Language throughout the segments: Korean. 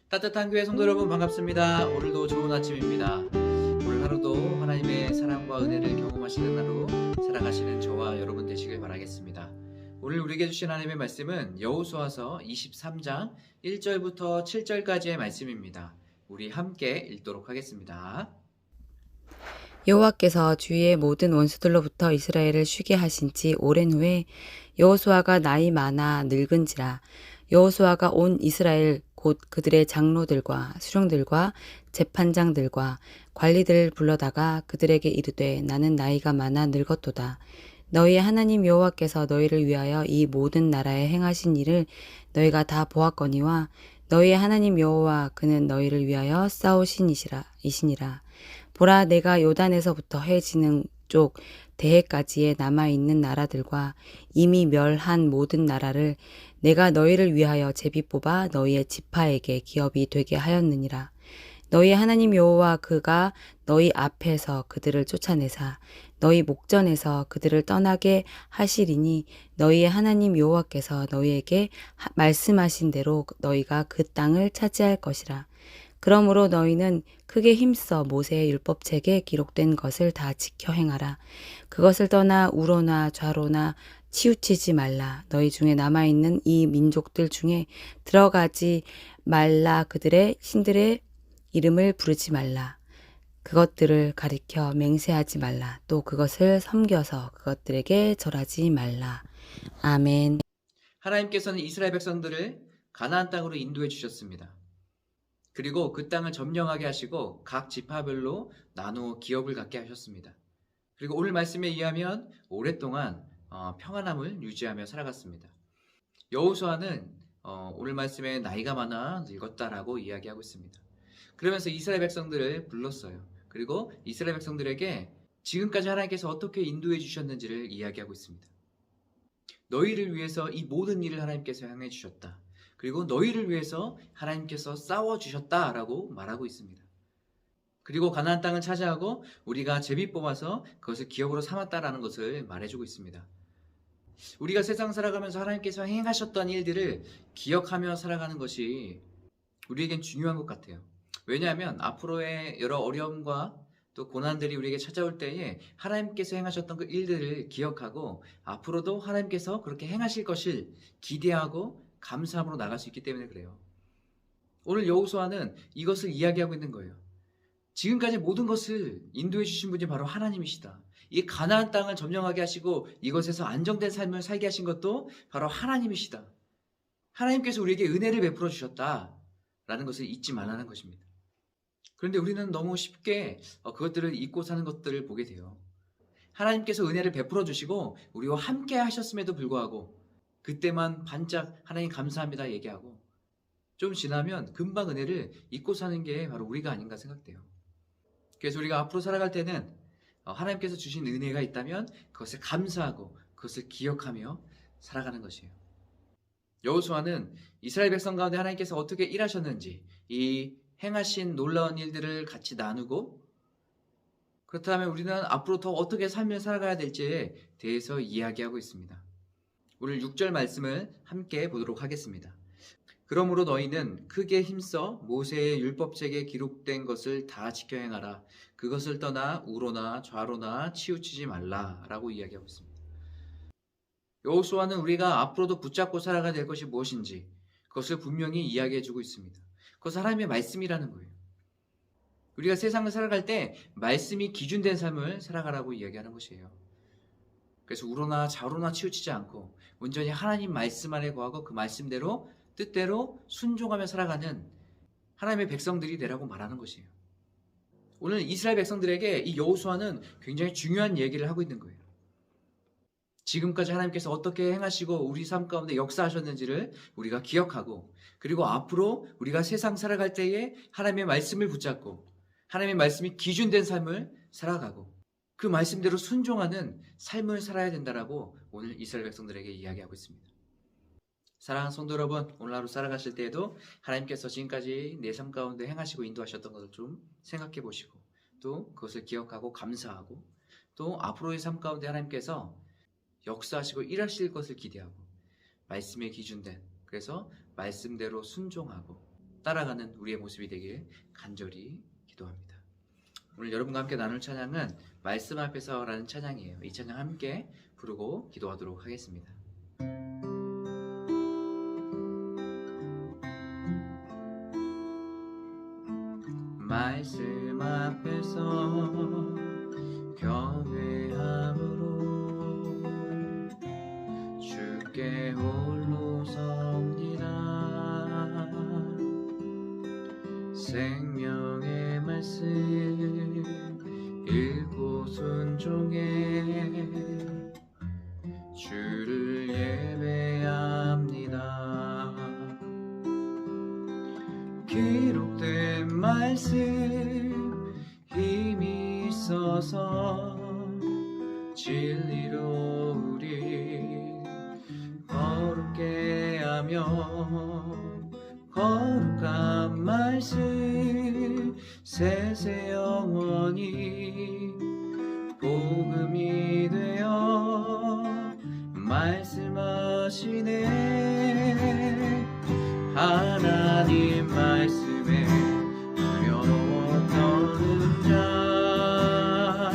따뜻한 교회 성도 여러분 반갑습니다. 오늘도 좋은 아침입니다. 오늘 하루도 하나님의 사랑과 은혜를 경험하시는 하루 살아가시는 저와 여러분 되시길 바라겠습니다. 오늘 우리에게 주신 하나님의 말씀은 여호수아서 23장 1절부터 7절까지의 말씀입니다. 우리 함께 읽도록 하겠습니다. 여호와께서 주위의 모든 원수들로부터 이스라엘을 쉬게 하신 지 오랜 후에 여호수아가 나이 많아 늙은지라 여호수아가 온 이스라엘 곧 그들의 장로들과 수령들과 재판장들과 관리들을 불러다가 그들에게 이르되 나는 나이가 많아 늙었도다. 너희의 하나님 여호와께서 너희를 위하여 이 모든 나라에 행하신 일을 너희가 다 보았거니와 너희의 하나님 여호와 그는 너희를 위하여 싸우시니시라. 보라, 내가 요단에서부터 해 지는 쪽 대해까지에 남아있는 나라들과 이미 멸한 모든 나라를 내가 너희를 위하여 제비 뽑아 너희의 지파에게 기업이 되게 하였느니라. 너희 하나님 여호와 그가 너희 앞에서 그들을 쫓아내사 너희 목전에서 그들을 떠나게 하시리니 너희의 하나님 여호와께서 너희에게 말씀하신 대로 너희가 그 땅을 차지할 것이라. 그러므로 너희는 크게 힘써 모세의 율법책에 기록된 것을 다 지켜 행하라. 그것을 떠나 우로나 좌로나 치우치지 말라. 너희 중에 남아있는 이 민족들 중에 들어가지 말라. 그들의 신들의 이름을 부르지 말라. 그것들을 가리켜 맹세하지 말라. 또 그것을 섬겨서 그것들에게 절하지 말라. 아멘. 하나님께서는 이스라엘 백성들을 가나안 땅으로 인도해 주셨습니다. 그리고 그 땅을 점령하게 하시고 각 지파별로 나누어 기업을 갖게 하셨습니다. 그리고 오늘 말씀에 의하면 오랫동안 평안함을 유지하며 살아갔습니다. 여호수아는 오늘 말씀에 나이가 많아 늙었다라고 이야기하고 있습니다. 그러면서 이스라엘 백성들을 불렀어요. 그리고 이스라엘 백성들에게 지금까지 하나님께서 어떻게 인도해 주셨는지를 이야기하고 있습니다. 너희를 위해서 이 모든 일을 하나님께서 행해 주셨다. 그리고 너희를 위해서 하나님께서 싸워주셨다라고 말하고 있습니다. 그리고 가나안 땅을 차지하고 우리가 제비 뽑아서 그것을 기업으로 삼았다라는 것을 말해주고 있습니다. 우리가 세상 살아가면서 하나님께서 행하셨던 일들을 기억하며 살아가는 것이 우리에겐 중요한 것 같아요. 왜냐하면 앞으로의 여러 어려움과 또 고난들이 우리에게 찾아올 때에 하나님께서 행하셨던 그 일들을 기억하고 앞으로도 하나님께서 그렇게 행하실 것을 기대하고 감사함으로 나갈 수 있기 때문에 그래요. 오늘 여호수아는 이것을 이야기하고 있는 거예요. 지금까지 모든 것을 인도해 주신 분이 바로 하나님이시다. 이 가나안 땅을 점령하게 하시고 이것에서 안정된 삶을 살게 하신 것도 바로 하나님이시다. 하나님께서 우리에게 은혜를 베풀어 주셨다라는 것을 잊지 말라는 것입니다. 그런데 우리는 너무 쉽게 그것들을 잊고 사는 것들을 보게 돼요. 하나님께서 은혜를 베풀어 주시고 우리와 함께 하셨음에도 불구하고 그때만 반짝 하나님 감사합니다 얘기하고 좀 지나면 금방 은혜를 잊고 사는 게 바로 우리가 아닌가 생각돼요. 그래서 우리가 앞으로 살아갈 때는 하나님께서 주신 은혜가 있다면 그것을 감사하고 그것을 기억하며 살아가는 것이에요. 여호수아는 이스라엘 백성 가운데 하나님께서 어떻게 일하셨는지 이 행하신 놀라운 일들을 같이 나누고 그렇다면 우리는 앞으로 더 어떻게 삶을 살아가야 될지에 대해서 이야기하고 있습니다. 오늘 6절 말씀을 함께 보도록 하겠습니다. 그러므로 너희는 크게 힘써 모세의 율법책에 기록된 것을 다 지켜 행하라. 그것을 떠나 우로나 좌로나 치우치지 말라 라고 이야기하고 있습니다. 여호수아는 우리가 앞으로도 붙잡고 살아가야 될 것이 무엇인지 그것을 분명히 이야기해 주고 있습니다. 그것은 하나님의 말씀이라는 거예요. 우리가 세상을 살아갈 때 말씀이 기준된 삶을 살아가라고 이야기하는 것이에요. 그래서 우로나 좌로나 치우치지 않고 온전히 하나님 말씀 안에 거하고 그 말씀대로 뜻대로 순종하며 살아가는 하나님의 백성들이 되라고 말하는 것이에요. 오늘 이스라엘 백성들에게 이 여호수아는 굉장히 중요한 얘기를 하고 있는 거예요. 지금까지 하나님께서 어떻게 행하시고 우리 삶 가운데 역사하셨는지를 우리가 기억하고 그리고 앞으로 우리가 세상 살아갈 때에 하나님의 말씀을 붙잡고 하나님의 말씀이 기준된 삶을 살아가고 그 말씀대로 순종하는 삶을 살아야 된다라고 오늘 이스라엘 백성들에게 이야기하고 있습니다. 사랑하는 성도 여러분, 오늘 하루 살아가실 때에도 하나님께서 지금까지 내 삶 가운데 행하시고 인도하셨던 것을 좀 생각해 보시고 또 그것을 기억하고 감사하고 또 앞으로의 삶 가운데 하나님께서 역사하시고 일하실 것을 기대하고 말씀에 기준된 그래서 말씀대로 순종하고 따라가는 우리의 모습이 되길 간절히 기도합니다. 오늘 여러분과 함께 나눌 찬양은 말씀 앞에서라는 찬양이에요. 이 찬양 함께 부르고 기도하도록 하겠습니다. 말씀 앞에서 경외함으로 주께 홀로 섭니다. 생명의 말씀 읽고 순종해 주를 예배합니다. 기록된 말씀 힘이 있어서 진리로 우리 거룩게 하며 거룩한 말씀 세세 영원히 복음이 되어 말씀하시네. 하나님 말씀에 두려움 떠는 자,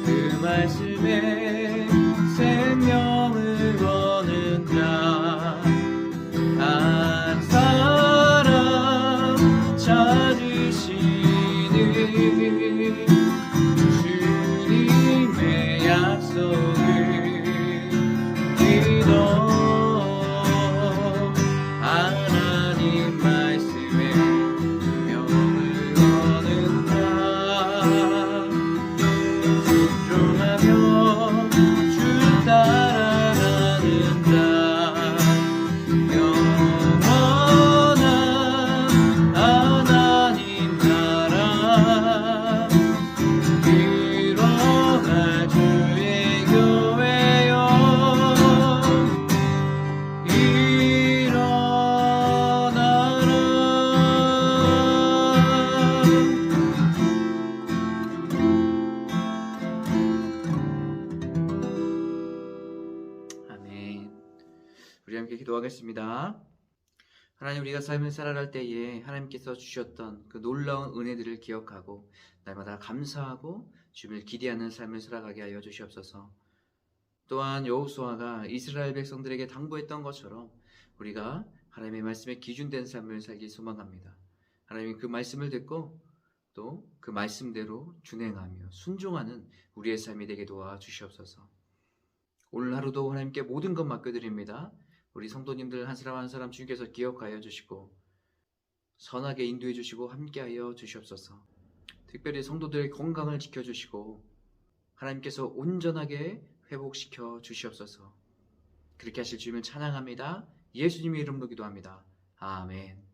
그 말씀에 생명을 거는 자, 한 사람 찾으시는 주님의 약속을 믿어. 하나님 말씀에 명을 거는 자, 순종하며 주 따라가는 자, 영원한 하나님 나라 이뤄갈 주의 교회여 아멘. 우리 함께 기도하겠습니다. 하나님, 우리가 삶을 살아갈 때에 하나님께서 주셨던 그 놀라운 은혜들을 기억하고 날마다 감사하고 주님을 기대하는 삶을 살아가게 하여 주시옵소서. 또한 여호수아가 이스라엘 백성들에게 당부했던 것처럼 우리가 하나님의 말씀에 기준된 삶을 살기 소망합니다. 하나님, 그 말씀을 듣고 또 그 말씀대로 준행하며 순종하는 우리의 삶이 되게 도와주시옵소서. 오늘 하루도 하나님께 모든 것 맡겨드립니다. 우리 성도님들 한 사람 한 사람 주님께서 기억하여 주시고 선하게 인도해 주시고 함께하여 주시옵소서. 특별히 성도들의 건강을 지켜주시고 하나님께서 온전하게 회복시켜 주시옵소서. 그렇게 하실 주님을 찬양합니다. 예수님의 이름으로 기도합니다. 아멘.